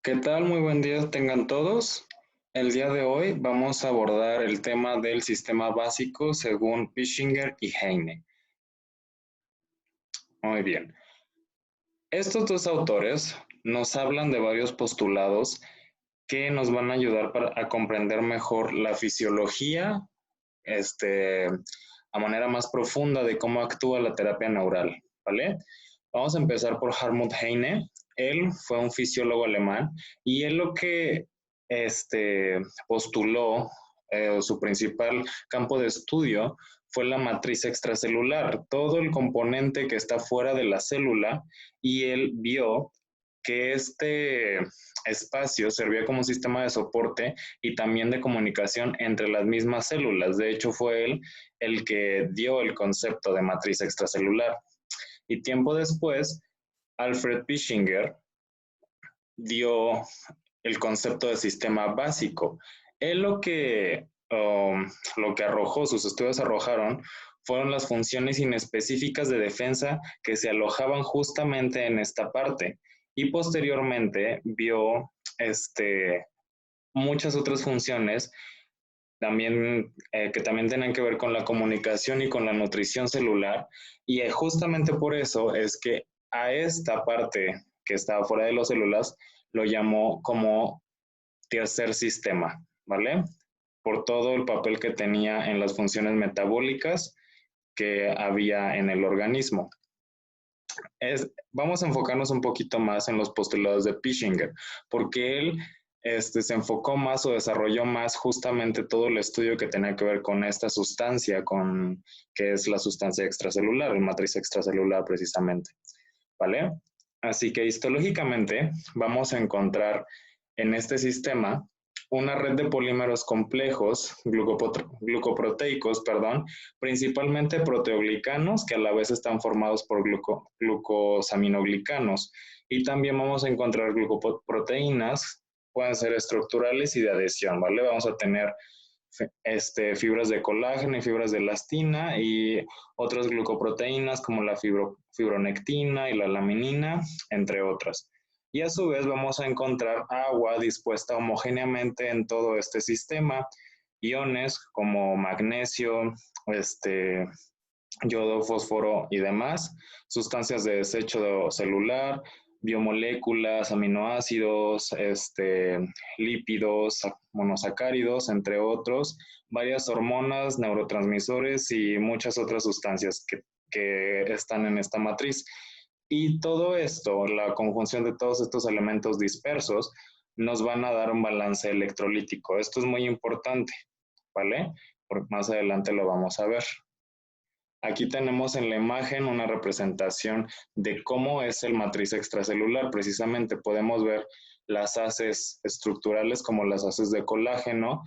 ¿Qué tal? Muy buen día tengan todos. El día de hoy vamos a abordar el tema del sistema básico según Pischinger y Heine. Muy bien. Estos dos autores nos hablan de varios postulados que nos van a ayudar a comprender mejor la fisiología, a manera más profunda de cómo actúa la terapia neural, ¿vale? Vamos a empezar por Hartmut Heine. Él fue un fisiólogo alemán y él lo que postuló, su principal campo de estudio fue la matriz extracelular, todo el componente que está fuera de la célula, y él vio que este espacio servía como un sistema de soporte y también de comunicación entre las mismas células. De hecho, fue él el que dio el concepto de matriz extracelular. Y tiempo después, Alfred Pischinger dio el concepto de sistema básico. Él lo que arrojó, sus estudios arrojaron, fueron las funciones inespecíficas de defensa que se alojaban justamente en esta parte. Y posteriormente vio muchas otras funciones también, que también tienen que ver con la comunicación y con la nutrición celular. Y justamente por eso es que a esta parte que estaba fuera de las células lo llamó como tercer sistema, ¿vale? Por todo el papel que tenía en las funciones metabólicas que había en el organismo. Vamos a enfocarnos un poquito más en los postulados de Pischinger, porque él se enfocó más o desarrolló más justamente todo el estudio que tenía que ver con esta sustancia, que es la sustancia extracelular, la matriz extracelular precisamente, ¿vale? Así que histológicamente vamos a encontrar en este sistema una red de polímeros complejos, glucoproteicos, perdón, principalmente proteoglicanos, que a la vez están formados por glucosaminoglicanos. Y también vamos a encontrar glucoproteínas, pueden ser estructurales y de adhesión, ¿vale? Vamos a tener fibras de colágeno y fibras de elastina y otras glucoproteínas como la fibronectina y la laminina, entre otras. Y a su vez vamos a encontrar agua dispuesta homogéneamente en todo este sistema, iones como magnesio, yodo, fósforo y demás, sustancias de desecho celular, biomoléculas, aminoácidos, lípidos, monosacáridos, entre otros, varias hormonas, neurotransmisores y muchas otras sustancias que están en esta matriz. Y todo esto, la conjunción de todos estos elementos dispersos, nos van a dar un balance electrolítico. Esto es muy importante, ¿vale? Porque más adelante lo vamos a ver. Aquí tenemos en la imagen una representación de cómo es el matriz extracelular. Precisamente podemos ver las haces estructurales como las haces de colágeno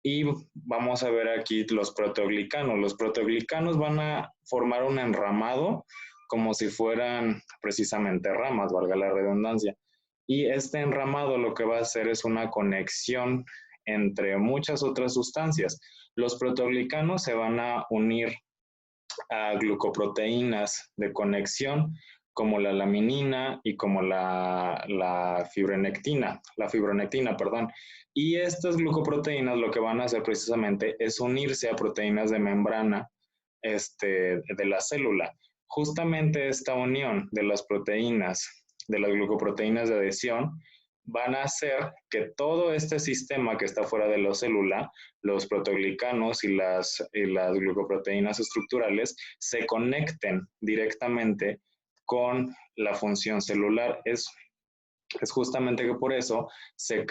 y vamos a ver aquí los proteoglicanos. Los proteoglicanos van a formar un enramado como si fueran precisamente ramas, valga la redundancia. Y este enramado lo que va a hacer es una conexión entre muchas otras sustancias. Los proteoglicanos se van a unir a glucoproteínas de conexión como la laminina y como la fibronectina, perdón. Y estas glucoproteínas lo que van a hacer precisamente es unirse a proteínas de membrana de la célula. Justamente esta unión de las proteínas, de las glucoproteínas de adhesión, van a hacer que todo este sistema que está fuera de la célula, los proteoglicanos y las glucoproteínas estructurales, se conecten directamente con la función celular. Es justamente que por eso se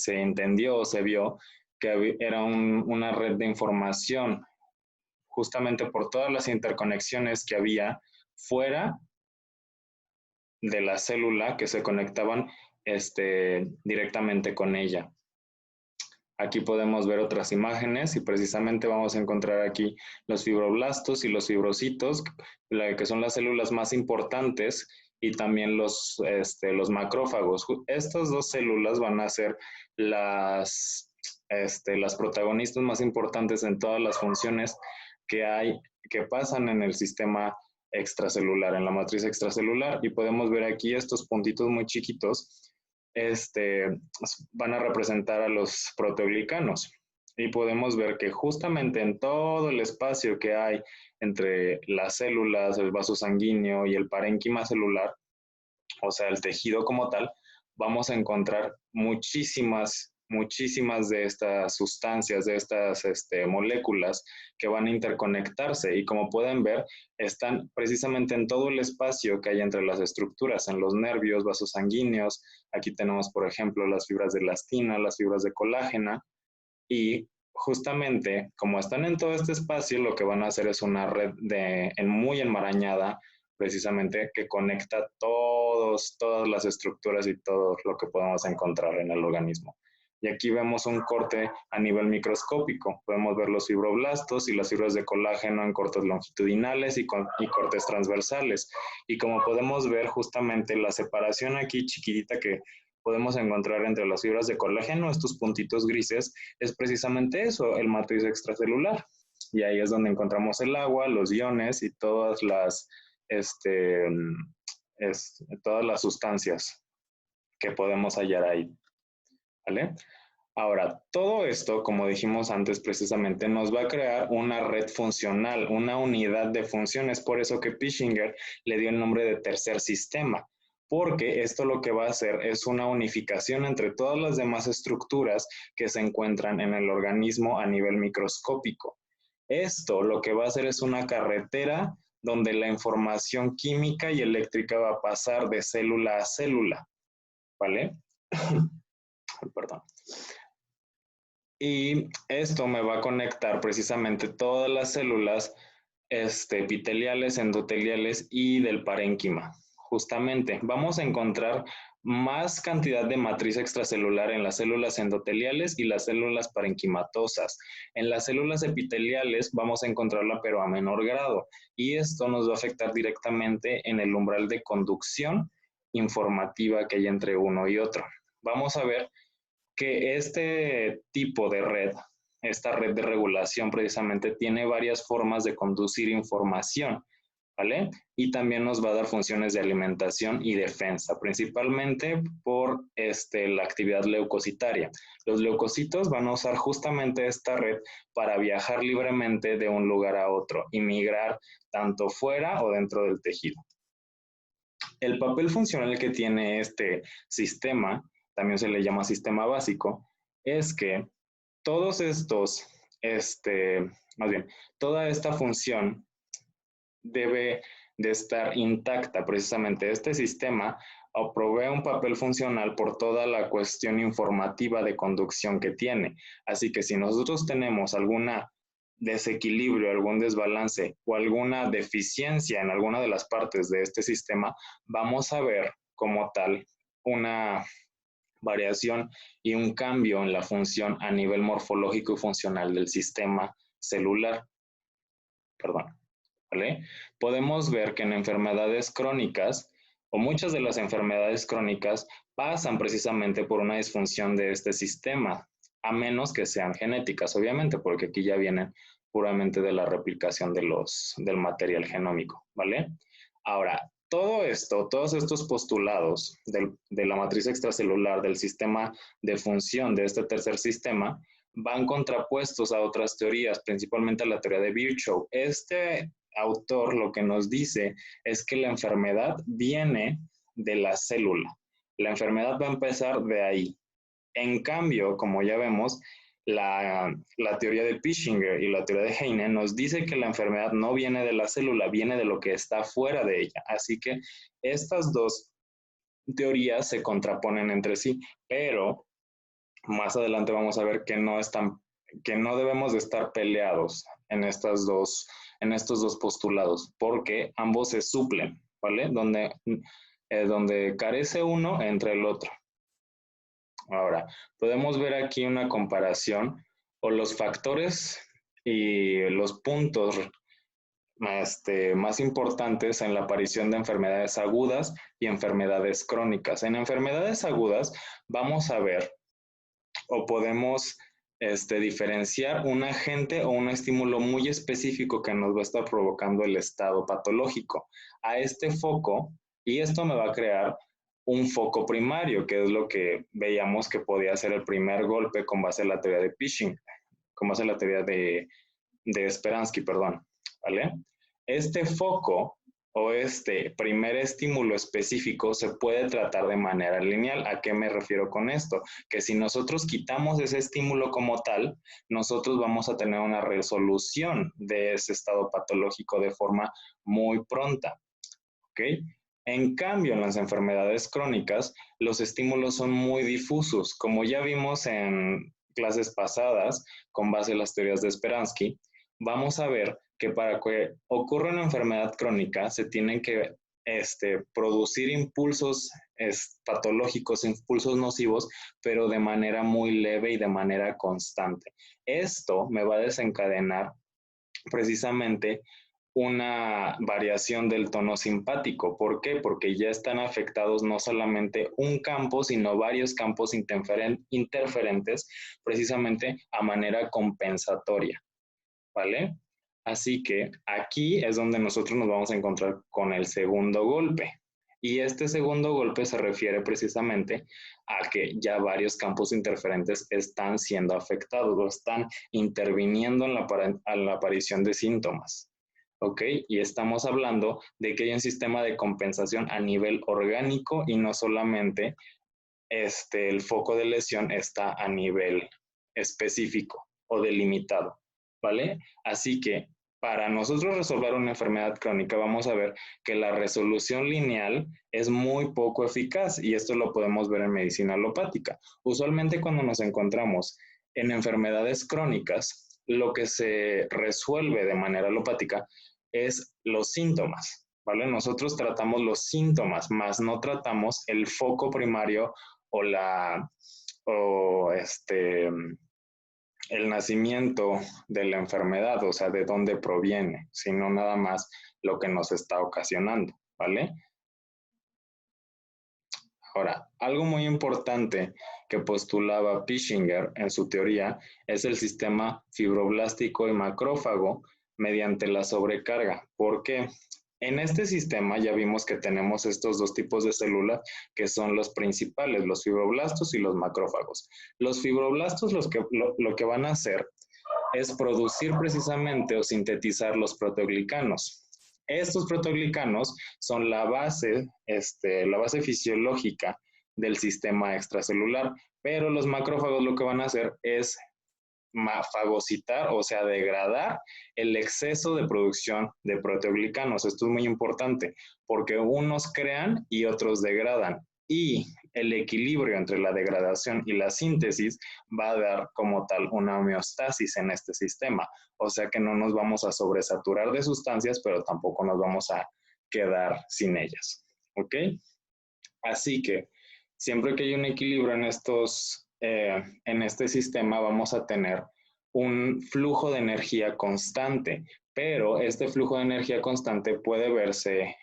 entendió o se vio que era una red de información, justamente por todas las interconexiones que había fuera de la célula que se conectaban directamente con ella. Aquí podemos ver otras imágenes y precisamente vamos a encontrar aquí los fibroblastos y los fibrocitos, que son las células más importantes, y también los macrófagos. Estas dos células van a ser las protagonistas más importantes en todas las funciones que pasan en el sistema extracelular, en la matriz extracelular, y podemos ver aquí estos puntitos muy chiquitos van a representar a los proteoglicanos. Y podemos ver que justamente en todo el espacio que hay entre las células, el vaso sanguíneo y el parénquima celular, o sea, el tejido como tal, vamos a encontrar muchísimas de estas sustancias, de estas moléculas que van a interconectarse y como pueden ver, están precisamente en todo el espacio que hay entre las estructuras, en los nervios, vasos sanguíneos. Aquí tenemos, por ejemplo, las fibras de elastina, las fibras de colágena y justamente como están en todo este espacio, lo que van a hacer es una red muy enmarañada precisamente que conecta todas las estructuras y todo lo que podemos encontrar en el organismo. Y aquí vemos un corte a nivel microscópico. Podemos ver los fibroblastos y las fibras de colágeno en cortes longitudinales y cortes transversales. Y como podemos ver justamente la separación aquí chiquitita que podemos encontrar entre las fibras de colágeno, estos puntitos grises, es precisamente eso, el matriz extracelular. Y ahí es donde encontramos el agua, los iones y todas las sustancias que podemos hallar ahí, ¿vale? Ahora, todo esto, como dijimos antes, precisamente nos va a crear una red funcional, una unidad de funciones. Por eso que Pischinger le dio el nombre de tercer sistema, porque esto lo que va a hacer es una unificación entre todas las demás estructuras que se encuentran en el organismo a nivel microscópico. Esto lo que va a hacer es una carretera donde la información química y eléctrica va a pasar de célula a célula, ¿vale? Perdón. Y esto me va a conectar precisamente todas las células epiteliales, endoteliales y del parénquima. Justamente, vamos a encontrar más cantidad de matriz extracelular en las células endoteliales y las células parenquimatosas. En las células epiteliales vamos a encontrarla pero a menor grado y esto nos va a afectar directamente en el umbral de conducción informativa que hay entre uno y otro. Vamos a ver que este tipo de red, esta red de regulación precisamente tiene varias formas de conducir información, ¿vale? Y también nos va a dar funciones de alimentación y defensa, principalmente por la actividad leucocitaria. Los leucocitos van a usar justamente esta red para viajar libremente de un lugar a otro y migrar tanto fuera o dentro del tejido. El papel funcional que tiene este sistema, también se le llama sistema básico, es que todos estos, más bien, toda esta función debe de estar intacta. Precisamente este sistema provee un papel funcional por toda la cuestión informativa de conducción que tiene. Así que si nosotros tenemos alguna desequilibrio, algún desbalance o alguna deficiencia en alguna de las partes de este sistema, vamos a ver como tal una variación y un cambio en la función a nivel morfológico y funcional del sistema celular. Perdón. ¿Vale? Podemos ver que en enfermedades crónicas o muchas de las enfermedades crónicas pasan precisamente por una disfunción de este sistema, a menos que sean genéticas, obviamente, porque aquí ya vienen puramente de la replicación del material genómico, ¿vale? Ahora, todo esto, todos estos postulados de la matriz extracelular, del sistema de función de este tercer sistema, van contrapuestos a otras teorías, principalmente a la teoría de Virchow. Este autor lo que nos dice es que la enfermedad viene de la célula. La enfermedad va a empezar de ahí. En cambio, como ya vemos, la teoría de Pischinger y la teoría de Heine nos dice que la enfermedad no viene de la célula, viene de lo que está fuera de ella. Así que estas dos teorías se contraponen entre sí, pero más adelante vamos a ver que no debemos de estar peleados en estos dos postulados, porque ambos se suplen, ¿vale? Donde carece uno, entra el otro. Ahora, podemos ver aquí una comparación o los factores y los puntos más importantes en la aparición de enfermedades agudas y enfermedades crónicas. En enfermedades agudas vamos a ver o podemos diferenciar un agente o un estímulo muy específico que nos va a estar provocando el estado patológico. A este foco, y esto me va a crear un foco primario, que es lo que veíamos que podía ser el primer golpe con base en la teoría de Pischinger, con base en la teoría de Speransky, perdón, ¿vale? Este foco o este primer estímulo específico se puede tratar de manera lineal. ¿A qué me refiero con esto? Que si nosotros quitamos ese estímulo como tal, nosotros vamos a tener una resolución de ese estado patológico de forma muy pronta, ¿ok? En cambio, en las enfermedades crónicas, los estímulos son muy difusos. Como ya vimos en clases pasadas, con base en las teorías de Speransky, vamos a ver que para que ocurra una enfermedad crónica se tienen que producir impulsos patológicos, impulsos nocivos, pero de manera muy leve y de manera constante. Esto me va a desencadenar precisamente una variación del tono simpático. ¿Por qué? Porque ya están afectados no solamente un campo, sino varios campos interferentes, precisamente a manera compensatoria, ¿vale? Así que aquí es donde nosotros nos vamos a encontrar con el segundo golpe. Y este segundo golpe se refiere precisamente a que ya varios campos interferentes están siendo afectados o están interviniendo en la aparición de síntomas. ¿Ok? Y estamos hablando de que hay un sistema de compensación a nivel orgánico y no solamente el foco de lesión está a nivel específico o delimitado, ¿vale? Así que para nosotros resolver una enfermedad crónica vamos a ver que la resolución lineal es muy poco eficaz y esto lo podemos ver en medicina alopática. Usualmente cuando nos encontramos en enfermedades crónicas, lo que se resuelve de manera alopática es los síntomas, ¿vale? Nosotros tratamos los síntomas, más no tratamos el foco primario o el nacimiento de la enfermedad, o sea, de dónde proviene, sino nada más lo que nos está ocasionando, ¿vale? Ahora, algo muy importante que postulaba Pischinger en su teoría es el sistema fibroblástico y macrófago mediante la sobrecarga. ¿Por qué? En este sistema ya vimos que tenemos estos dos tipos de células que son los principales, los fibroblastos y los macrófagos. Los fibroblastos lo que van a hacer es producir precisamente o sintetizar los proteoglicanos. Estos proteoglicanos son la base fisiológica del sistema extracelular, pero los macrófagos lo que van a hacer es fagocitar, o sea, degradar el exceso de producción de proteoglicanos. Esto es muy importante porque unos crean y otros degradan. Y el equilibrio entre la degradación y la síntesis va a dar como tal una homeostasis en este sistema. O sea que no nos vamos a sobresaturar de sustancias, pero tampoco nos vamos a quedar sin ellas. ¿Ok? Así que siempre que hay un equilibrio en este sistema vamos a tener un flujo de energía constante, pero este flujo de energía constante puede verse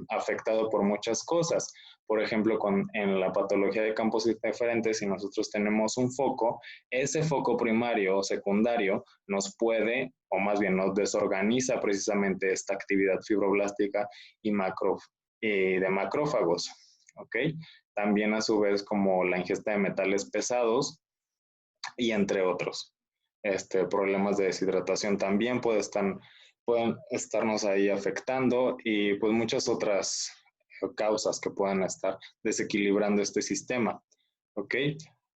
afectado por muchas cosas. Por ejemplo, en la patología de campos interferentes, si nosotros tenemos un foco, ese foco primario o secundario nos puede, o más bien nos desorganiza precisamente esta actividad fibroblástica y de macrófagos. ¿Ok? También a su vez como la ingesta de metales pesados y entre otros. Problemas de deshidratación también pueden estarnos ahí afectando y pues muchas otras causas que puedan estar desequilibrando este sistema. ¿Ok?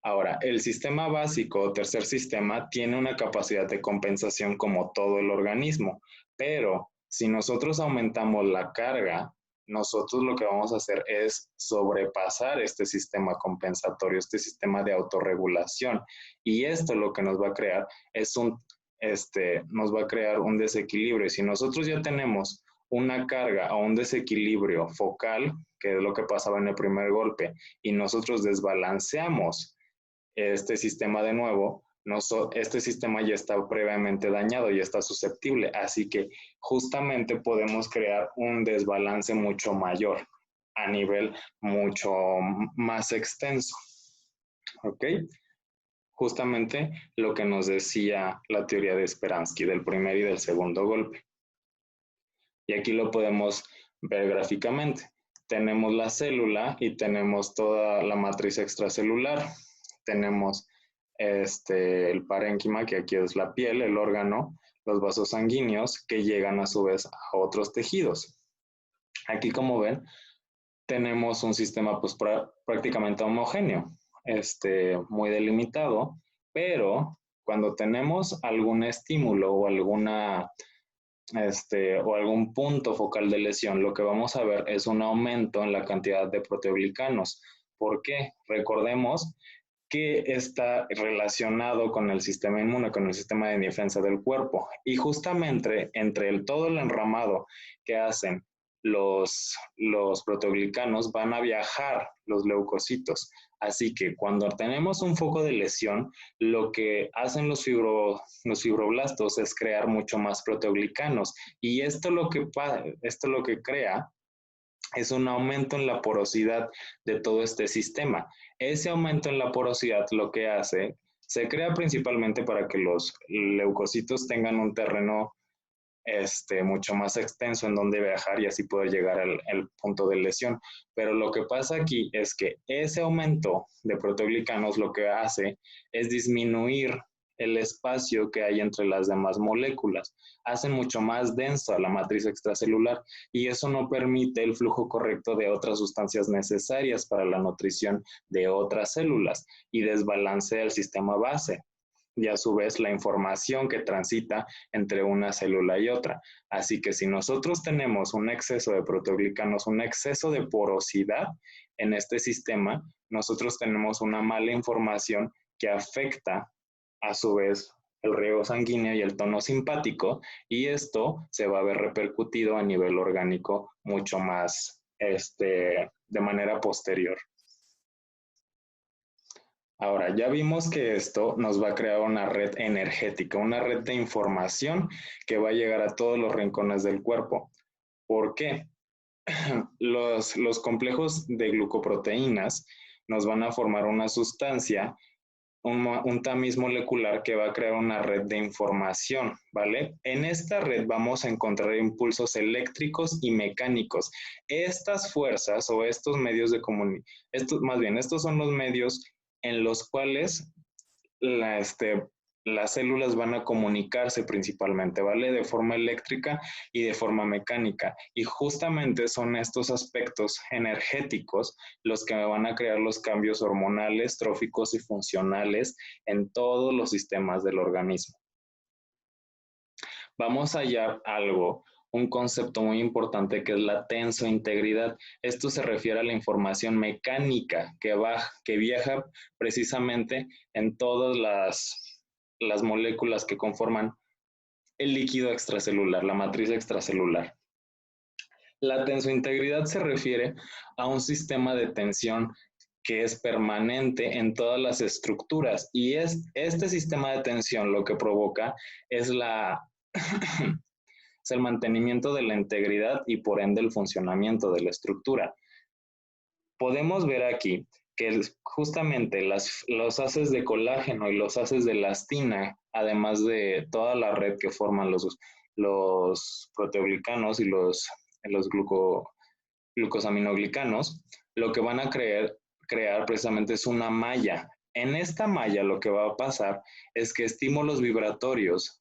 Ahora, el sistema básico o tercer sistema tiene una capacidad de compensación como todo el organismo, pero si nosotros aumentamos la carga, nosotros lo que vamos a hacer es sobrepasar este sistema compensatorio, este sistema de autorregulación. Y esto lo que nos va a crear es nos va a crear un desequilibrio. Y si nosotros ya tenemos una carga o un desequilibrio focal, que es lo que pasaba en el primer golpe, y nosotros desbalanceamos este sistema de nuevo, este sistema ya está previamente dañado, ya está susceptible, así que justamente podemos crear un desbalance mucho mayor a nivel mucho más extenso. ¿Ok? Justamente lo que nos decía la teoría de Speransky del primer y del segundo golpe. Y aquí lo podemos ver gráficamente. tenemos la célula y tenemos toda la matriz extracelular. Tenemos el parénquima, que aquí es la piel, el órgano, los vasos sanguíneos, que llegan a su vez a otros tejidos. Aquí, como ven, tenemos un sistema pues prácticamente homogéneo, muy delimitado, pero cuando tenemos algún estímulo o o algún punto focal de lesión, lo que vamos a ver es un aumento en la cantidad de proteoglicanos. ¿Por qué? Recordemos que está relacionado con el sistema inmune, con el sistema de defensa del cuerpo. Y justamente entre todo el enramado que hacen los proteoglicanos, van a viajar los leucocitos. Así que cuando tenemos un foco de lesión, lo que hacen los fibroblastos es crear mucho más proteoglicanos. Y esto lo que crea es un aumento en la porosidad de todo este sistema. Ese aumento en la porosidad lo que hace, se crea principalmente para que los leucocitos tengan un terreno mucho más extenso en donde viajar y así poder llegar al punto de lesión. Pero lo que pasa aquí es que ese aumento de proteoglicanos lo que hace es disminuir el espacio que hay entre las demás moléculas. Hacen mucho más densa la matriz extracelular y eso no permite el flujo correcto de otras sustancias necesarias para la nutrición de otras células y desbalancea el sistema base y a su vez la información que transita entre una célula y otra. Así que si nosotros tenemos un exceso de proteoglicanos, un exceso de porosidad en este sistema, nosotros tenemos una mala información que afecta a su vez el riego sanguíneo y el tono simpático, y esto se va a ver repercutido a nivel orgánico mucho más de manera posterior. Ahora, ya vimos que esto nos va a crear una red energética, una red de información que va a llegar a todos los rincones del cuerpo. ¿Por qué? Los complejos de glucoproteínas nos van a formar una sustancia, un tamiz molecular que va a crear una red de información, ¿vale? En esta red vamos a encontrar impulsos eléctricos y mecánicos. Estas fuerzas o estos medios de comunicación, estos son los medios en los cuales las células van a comunicarse principalmente, ¿vale? De forma eléctrica y de forma mecánica. Y justamente son estos aspectos energéticos los que van a crear los cambios hormonales, tróficos y funcionales en todos los sistemas del organismo. Vamos a hallar un concepto muy importante que es la tensointegridad. Esto se refiere a la información mecánica que viaja precisamente en todas las moléculas que conforman el líquido extracelular, la matriz extracelular. La tensointegridad se refiere a un sistema de tensión que es permanente en todas las estructuras y este sistema de tensión lo que provoca es es el mantenimiento de la integridad y por ende el funcionamiento de la estructura. Podemos ver aquí que justamente los haces de colágeno y los haces de elastina, además de toda la red que forman los proteoglicanos y los glucosaminoglicanos, lo que van a crear precisamente es una malla. En esta malla lo que va a pasar es que estímulos vibratorios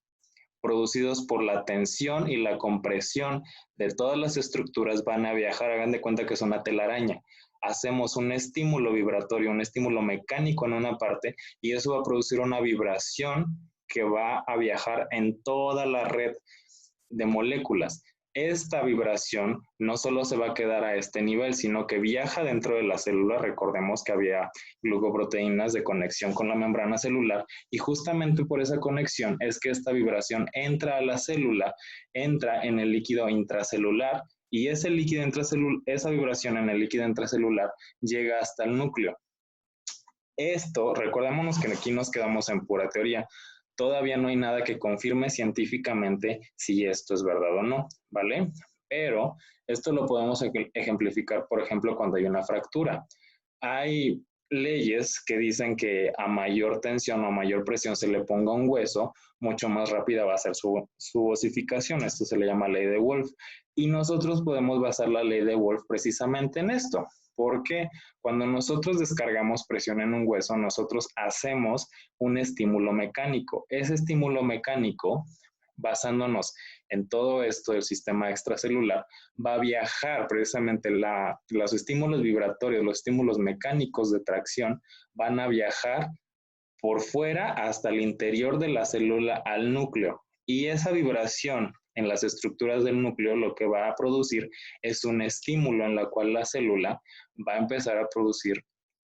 producidos por la tensión y la compresión de todas las estructuras van a viajar. Hagan de cuenta que es una telaraña. Hacemos un estímulo vibratorio, un estímulo mecánico en una parte y eso va a producir una vibración que va a viajar en toda la red de moléculas. Esta vibración no solo se va a quedar a este nivel, sino que viaja dentro de la célula. Recordemos que había glucoproteínas de conexión con la membrana celular y justamente por esa conexión es que esta vibración entra a la célula, entra en el líquido intracelular y esa vibración en el líquido intracelular llega hasta el núcleo. Esto, recordémonos que aquí nos quedamos en pura teoría. Todavía no hay nada que confirme científicamente si esto es verdad o no, ¿vale? Pero esto lo podemos ejemplificar, por ejemplo, cuando hay una fractura. Hay leyes que dicen que a mayor tensión o mayor presión se le ponga un hueso, mucho más rápida va a ser su osificación. Esto se le llama ley de Wolf. Y nosotros podemos basar la ley de Wolf precisamente en esto. Porque cuando nosotros descargamos presión en un hueso, nosotros hacemos un estímulo mecánico. Ese estímulo mecánico, basándonos en todo esto del sistema extracelular, va a viajar precisamente los estímulos vibratorios, los estímulos mecánicos de tracción, van a viajar por fuera hasta el interior de la célula al núcleo. Y esa vibración en las estructuras del núcleo lo que va a producir es un estímulo en la cual la célula va a empezar a producir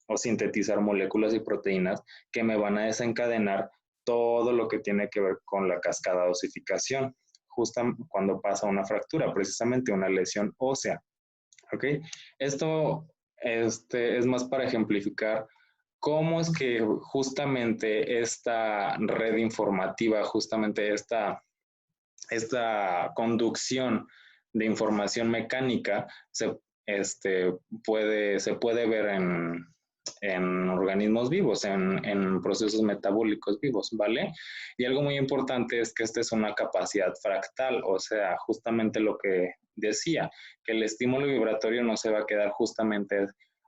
o sintetizar moléculas y proteínas que me van a desencadenar todo lo que tiene que ver con la cascada de osificación, justo cuando pasa una fractura, precisamente una lesión ósea. ¿Ok? Esto es más para ejemplificar cómo es que justamente esta red informativa, justamente esta conducción de información mecánica se puede ver en organismos vivos, en procesos metabólicos vivos, ¿vale? Y algo muy importante es que esta es una capacidad fractal, o sea, justamente lo que decía, que el estímulo vibratorio no se va a quedar justamente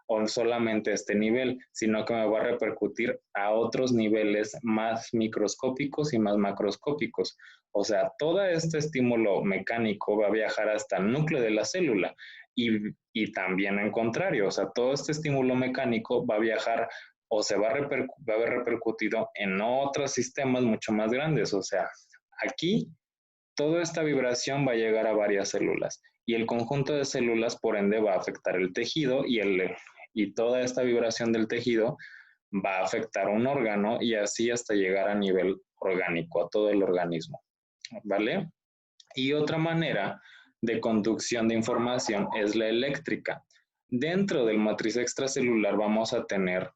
o solamente a este nivel, sino que me va a repercutir a otros niveles más microscópicos y más macroscópicos. O sea, todo este estímulo mecánico va a viajar hasta el núcleo de la célula y también en contrario, o sea, todo este estímulo mecánico va a viajar o se va a haber repercutido en otros sistemas mucho más grandes. O sea, aquí toda esta vibración va a llegar a varias células y el conjunto de células, por ende, va a afectar el tejido y toda esta vibración del tejido va a afectar un órgano y así hasta llegar a nivel orgánico, a todo el organismo, ¿vale? Y otra manera de conducción de información es la eléctrica. Dentro del matriz extracelular vamos a tener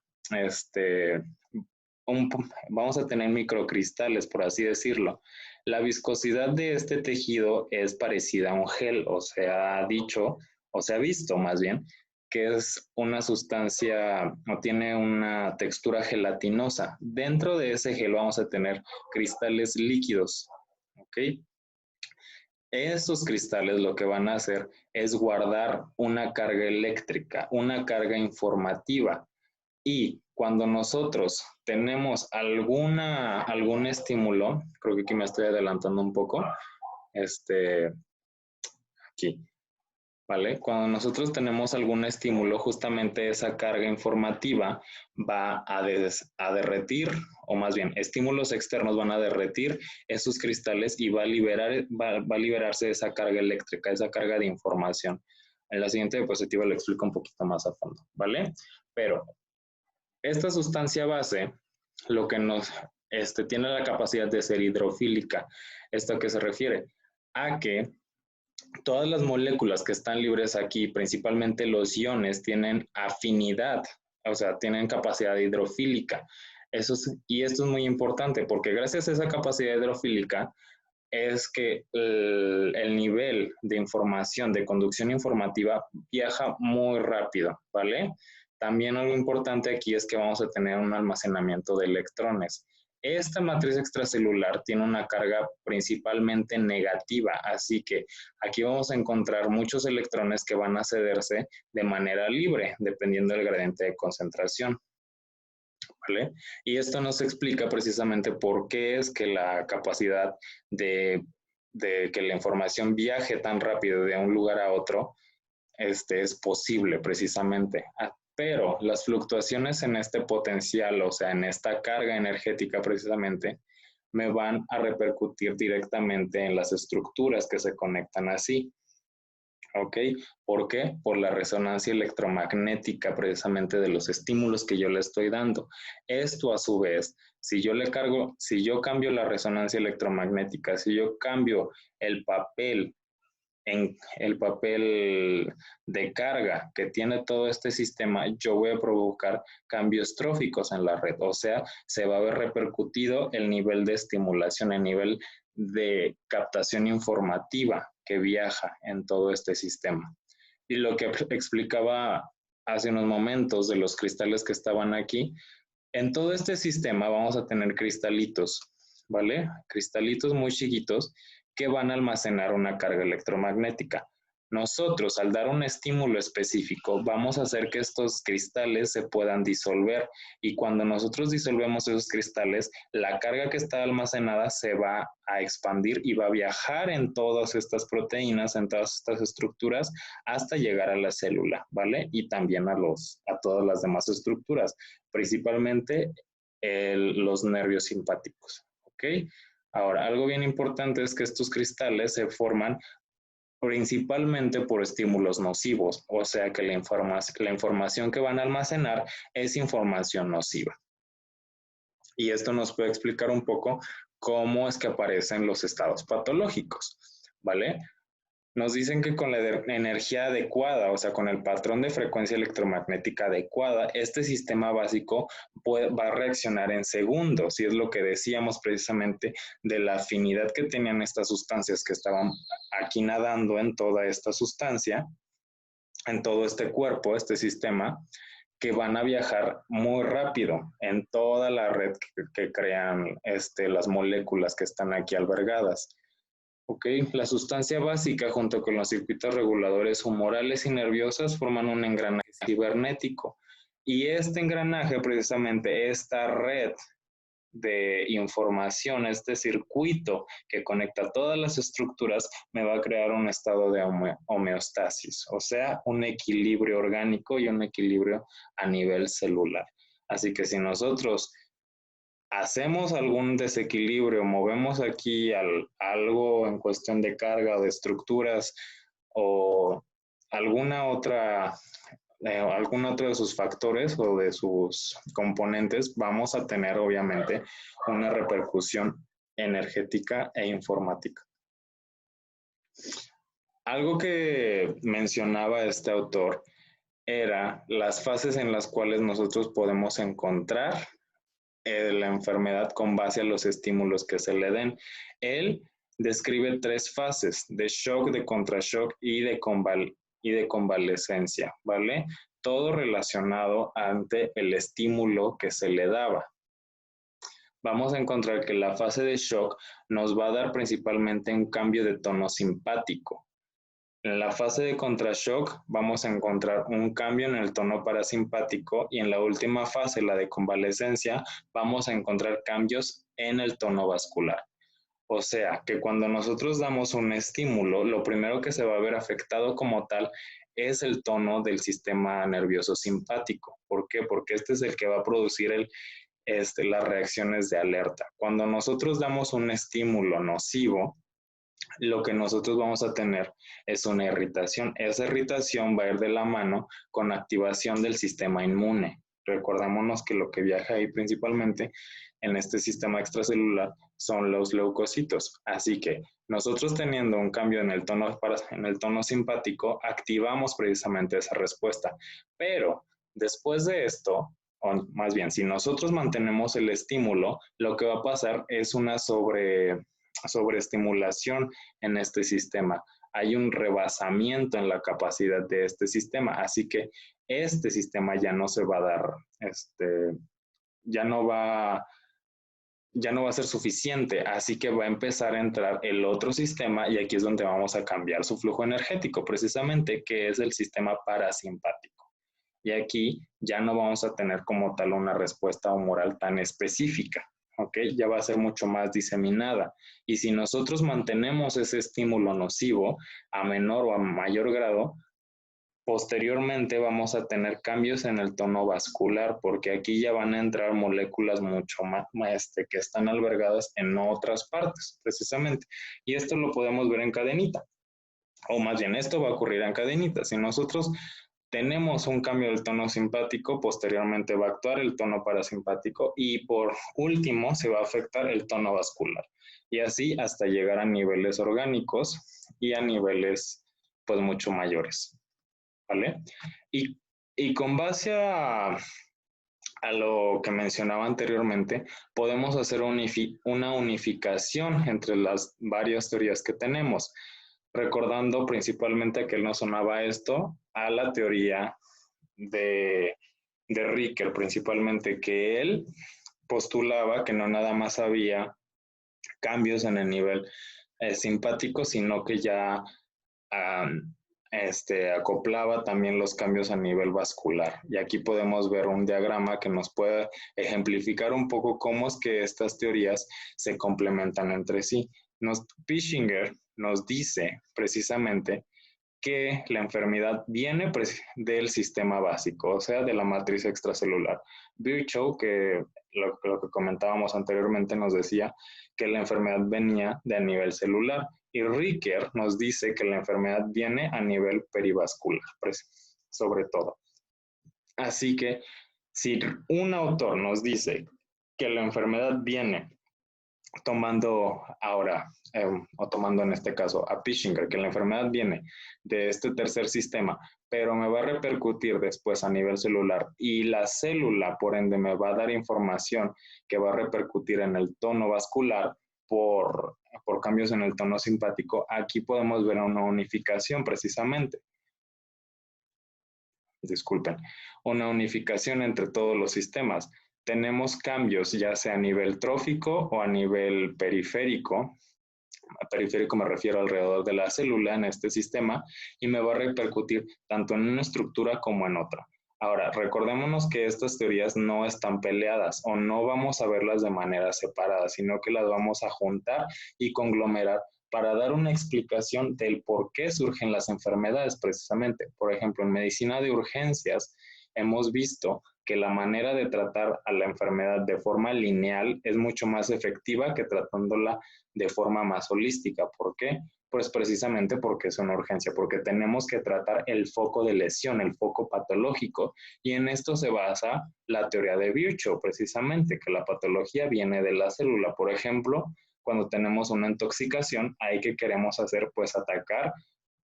vamos a tener microcristales, por así decirlo. La viscosidad de este tejido es parecida a un gel, o se ha dicho, o se ha visto más bien, que es una sustancia o tiene una textura gelatinosa. Dentro de ese gel vamos a tener cristales líquidos, ¿ok? Estos cristales lo que van a hacer es guardar una carga eléctrica, una carga informativa. Y cuando nosotros tenemos algún estímulo, creo que aquí me estoy adelantando un poco, aquí, ¿vale? Cuando nosotros tenemos algún estímulo, justamente esa carga informativa va a derretir, o más bien, estímulos externos van a derretir esos cristales y va a liberarse esa carga eléctrica, esa carga de información. En la siguiente diapositiva lo explico un poquito más a fondo, ¿vale? Pero esta sustancia base, lo que tiene la capacidad de ser hidrofílica. ¿Esto a qué se refiere? A que todas las moléculas que están libres aquí, principalmente los iones, tienen afinidad, o sea, tienen capacidad hidrofílica. Y esto es muy importante porque gracias a esa capacidad hidrofílica es que el nivel de información, de conducción informativa, viaja muy rápido, ¿vale? También algo importante aquí es que vamos a tener un almacenamiento de electrones. Esta matriz extracelular tiene una carga principalmente negativa, así que aquí vamos a encontrar muchos electrones que van a cederse de manera libre, dependiendo del gradiente de concentración. ¿Vale? Y esto nos explica precisamente por qué es que la capacidad de que la información viaje tan rápido de un lugar a otro es posible precisamente. Pero las fluctuaciones en este potencial, o sea, en esta carga energética precisamente, me van a repercutir directamente en las estructuras que se conectan así. ¿Ok? ¿Por qué? Por la resonancia electromagnética precisamente de los estímulos que yo le estoy dando. Esto a su vez, si yo cambio la resonancia electromagnética, si yo cambio el papel de carga que tiene todo este sistema, yo voy a provocar cambios tróficos en la red, o sea, se va a ver repercutido el nivel de estimulación, el nivel de captación informativa que viaja en todo este sistema. Y lo que explicaba hace unos momentos de los cristales que estaban aquí, en todo este sistema vamos a tener cristalitos, ¿vale? Cristalitos muy chiquitos que van a almacenar una carga electromagnética. Nosotros, al dar un estímulo específico, vamos a hacer que estos cristales se puedan disolver y cuando nosotros disolvemos esos cristales, la carga que está almacenada se va a expandir y va a viajar en todas estas proteínas, en todas estas estructuras, hasta llegar a la célula, ¿vale? Y también a todas las demás estructuras, principalmente los nervios simpáticos, ¿ok? Ahora, algo bien importante es que estos cristales se forman principalmente por estímulos nocivos, o sea que la información que van a almacenar es información nociva. Y esto nos puede explicar un poco cómo es que aparecen los estados patológicos, ¿vale? Nos dicen que con la energía adecuada, o sea, con el patrón de frecuencia electromagnética adecuada, este sistema básico va a reaccionar en segundos, y es lo que decíamos precisamente de la afinidad que tenían estas sustancias que estaban aquí nadando en toda esta sustancia, en todo este cuerpo, este sistema, que van a viajar muy rápido en toda la red que crean las moléculas que están aquí albergadas. Ok, la sustancia básica junto con los circuitos reguladores humorales y nerviosos forman un engranaje cibernético. Y este engranaje, precisamente, esta red de información, este circuito que conecta todas las estructuras, me va a crear un estado de homeostasis, o sea, un equilibrio orgánico y un equilibrio a nivel celular. Así que si nosotros hacemos algún desequilibrio, movemos aquí algo en cuestión de carga o de estructuras o alguna otra, algún otro de sus factores o de sus componentes, vamos a tener obviamente una repercusión energética e informática. Algo que mencionaba este autor era las fases en las cuales nosotros podemos encontrar la enfermedad con base a los estímulos que se le den. Él describe 3 fases, de shock, de contrashock y de convalescencia, ¿vale? Todo relacionado ante el estímulo que se le daba. Vamos a encontrar que la fase de shock nos va a dar principalmente un cambio de tono simpático. En la fase de contrashock vamos a encontrar un cambio en el tono parasimpático y en la última fase, la de convalescencia, vamos a encontrar cambios en el tono vascular. O sea, que cuando nosotros damos un estímulo, lo primero que se va a ver afectado como tal es el tono del sistema nervioso simpático. ¿Por qué? Porque este es el que va a producir las reacciones de alerta. Cuando nosotros damos un estímulo nocivo, lo que nosotros vamos a tener es una irritación. Esa irritación va a ir de la mano con activación del sistema inmune. Recordémonos que lo que viaja ahí principalmente en este sistema extracelular son los leucocitos. Así que nosotros teniendo un cambio en el tono simpático, activamos precisamente esa respuesta. Pero después de esto, o más bien, si nosotros mantenemos el estímulo, lo que va a pasar es una sobreestimulación en este sistema. Hay un rebasamiento en la capacidad de este sistema, así que este sistema ya no se va a dar, ya no va a ser suficiente, así que va a empezar a entrar el otro sistema y aquí es donde vamos a cambiar su flujo energético, precisamente, que es el sistema parasimpático. Y aquí ya no vamos a tener como tal una respuesta humoral tan específica. ¿Ok? Ya va a ser mucho más diseminada. Y si nosotros mantenemos ese estímulo nocivo a menor o a mayor grado, posteriormente vamos a tener cambios en el tono vascular, porque aquí ya van a entrar moléculas mucho más que están albergadas en otras partes, precisamente. Y esto lo podemos ver en cadenita. O más bien, esto va a ocurrir en cadenita. Si nosotros tenemos un cambio del tono simpático, posteriormente va a actuar el tono parasimpático y por último se va a afectar el tono vascular. Y así hasta llegar a niveles orgánicos y a niveles pues mucho mayores. ¿Vale? Y con base a lo que mencionaba anteriormente, podemos hacer una unificación entre las varias teorías que tenemos, recordando principalmente que nos sonaba esto a la teoría de Ricker principalmente, que él postulaba que no nada más había cambios en el nivel simpático, sino que ya acoplaba también los cambios a nivel vascular. Y aquí podemos ver un diagrama que nos puede ejemplificar un poco cómo es que estas teorías se complementan entre sí. Pischinger nos dice precisamente que la enfermedad viene del sistema básico, o sea, de la matriz extracelular. Virchow, que lo que comentábamos anteriormente, nos decía que la enfermedad venía de a nivel celular, y Ricker nos dice que la enfermedad viene a nivel perivascular, sobre todo. Así que si un autor nos dice que la enfermedad viene tomando ahora, o tomando en este caso a Pischinger, que la enfermedad viene de este tercer sistema, pero me va a repercutir después a nivel celular, y la célula, por ende, me va a dar información que va a repercutir en el tono vascular por cambios en el tono simpático. Aquí podemos ver una unificación precisamente. Disculpen, una unificación entre todos los sistemas. Tenemos cambios ya sea a nivel trófico o a nivel periférico. A periférico me refiero alrededor de la célula en este sistema, y me va a repercutir tanto en una estructura como en otra. Ahora, recordémonos que estas teorías no están peleadas, o no vamos a verlas de manera separada, sino que las vamos a juntar y conglomerar para dar una explicación del por qué surgen las enfermedades precisamente. Por ejemplo, en medicina de urgencias hemos visto que la manera de tratar a la enfermedad de forma lineal es mucho más efectiva que tratándola de forma más holística. ¿Por qué? Pues precisamente porque es una urgencia, porque tenemos que tratar el foco de lesión, el foco patológico, y en esto se basa la teoría de Virchow, precisamente, que la patología viene de la célula. Por ejemplo, cuando tenemos una intoxicación, ahí que queremos hacer, pues atacar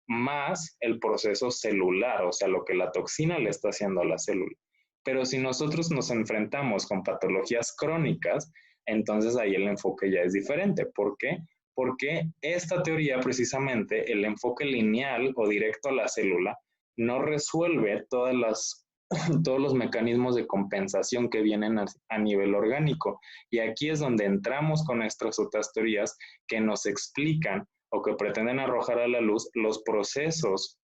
más el proceso celular, o sea, lo que la toxina le está haciendo a la célula. Pero si nosotros nos enfrentamos con patologías crónicas, entonces ahí el enfoque ya es diferente. ¿Por qué? Porque esta teoría, precisamente, el enfoque lineal o directo a la célula, no resuelve todos los mecanismos de compensación que vienen a nivel orgánico. Y aquí es donde entramos con nuestras otras teorías que nos explican o que pretenden arrojar a la luz los procesos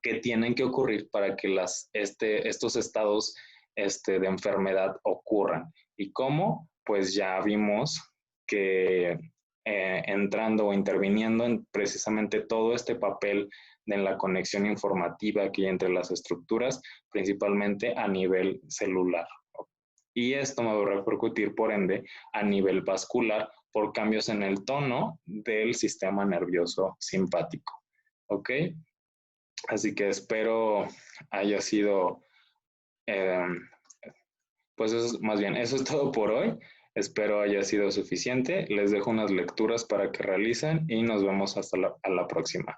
que tienen que ocurrir para que estos estados de enfermedad ocurran. ¿Y cómo? Pues ya vimos que entrando o interviniendo en precisamente todo este papel de la conexión informativa que hay entre las estructuras, principalmente a nivel celular. Y esto me va a repercutir, por ende, a nivel vascular por cambios en el tono del sistema nervioso simpático. ¿Ok? Así que espero haya sido, pues eso, más bien, eso es todo por hoy. Espero haya sido suficiente. Les dejo unas lecturas para que realicen y nos vemos hasta la próxima.